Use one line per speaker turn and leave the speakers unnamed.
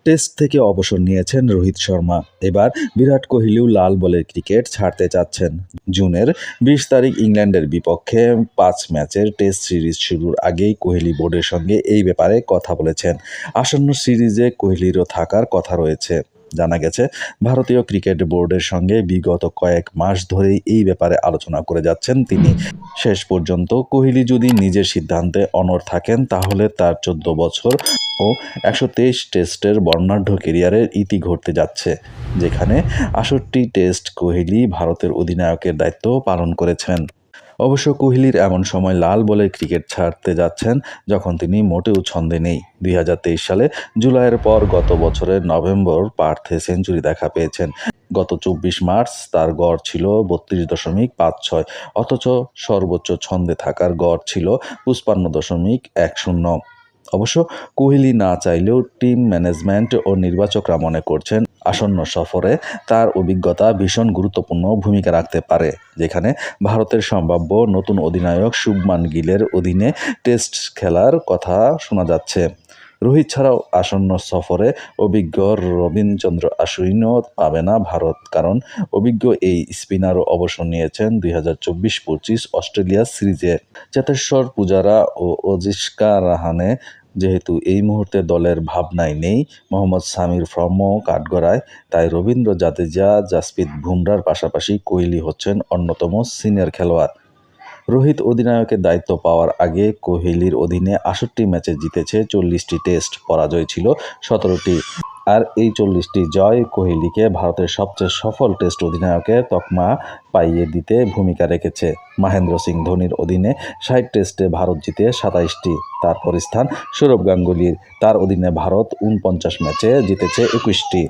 Test থেকে অবসর নিয়েছেন রোহিত শর্মা। এবার বিরাট কোহলিও লাল বলের ক্রিকেট ছাড়তে চাচ্ছেন। জুনের 20 তারিখ ইংল্যান্ডের বিপক্ষে 5 ম্যাচের টেস্ট সিরিজ শুরুর আগেই কোহলি বোর্ডের সঙ্গে এই ব্যাপারে কথা বলেছেন। আসন্ন সিরিজে কোহলিরও থাকার কথা রয়েছে। জানা গেছে, ভারতীয় ক্রিকেট বোর্ডের সঙ্গে বিগত কয়েক মাস ধরেই এই ব্যাপারে আলোচনা করে যাচ্ছেন তিনি। শেষ পর্যন্ত কোহলি যদি নিজের সিদ্ধান্তে অনড় থাকেন, তাহলে তার 14 বছর ও 123 টেস্টের বর্ণাঢ্য ক্যারিয়ারের ইতি ঘটতে যাচ্ছে, যেখানে 68 টেস্ট কোহলি ভারতের অধিনায়কের দায়িত্ব পালন করেছেন। অবশ্য কোহলির এমন সময় লাল বলের ক্রিকেট ছাড়তে যাচ্ছেন যখন তিনি মোটেও ছন্দে নেই। 2023 সালে জুলাইয়ের পর গত বছরের নভেম্বর পার্থে সেঞ্চুরি দেখা পেয়েছেন। গত 24 মার্চ তার গড় ছিল 32.56, অথচ সর্বোচ্চ ছন্দে থাকার গড় ছিল 55.10। অবশ্য কোহলি না চাইলেও টিম ম্যানেজমেন্ট ও নির্বাচকরা মনে করছেন আসন্ন সফরে তার অভিজ্ঞতা ভীষণ গুরুত্বপূর্ণ ভূমিকা রাখতে পারে, যেখানে ভারতের সম্ভাব্য নতুন অধিনায়ক শুভমান গিলের অধীনে টেস্ট খেলার কথা শোনা যাচ্ছে। রোহিত ছাড়াও আসন্ন সফরে অভিজ্ঞ রবীন্দ্র অশ্বিনও পাবে না ভারত, কারণ অভিজ্ঞ এই স্পিনারও অবসর নিয়েছেন 2024-25 অস্ট্রেলিয়া সিরিজে। চেতেশ্বর পূজারা ও অজিঙ্কা রাহানে যেহেতু এই মুহূর্তে দলের ভাবনায় নেই, মোহাম্মদ সামির ফর্মও কাঠগড়ায়, তাই রবীন্দ্র জাদেজা, জাসপ্রীত বুমরার পাশাপাশি কোহলি হচ্ছেন অন্যতম সিনিয়র খেলোয়াড়। রোহিত অধিনায়কের দায়িত্ব পাওয়ার আগে কোহলির অধীনে 68 ম্যাচে জিতেছে 40টি টেস্ট, পরাজয় ছিল 17টি। আর এই 40টি জয় কোহলিকে ভারতের সবচেয়ে সফল টেস্ট অধিনায়কের তকমা পাইয়ে দিতে ভূমিকা রেখেছে। মহেন্দ্র সিং ধোনির অধীনে 60 টেস্টে ভারত জিতে 27টি। তারপর স্থান সৌরভ গাঙ্গুলির, তার অধীনে ভারত 49 ম্যাচে জিতেছে 21টি।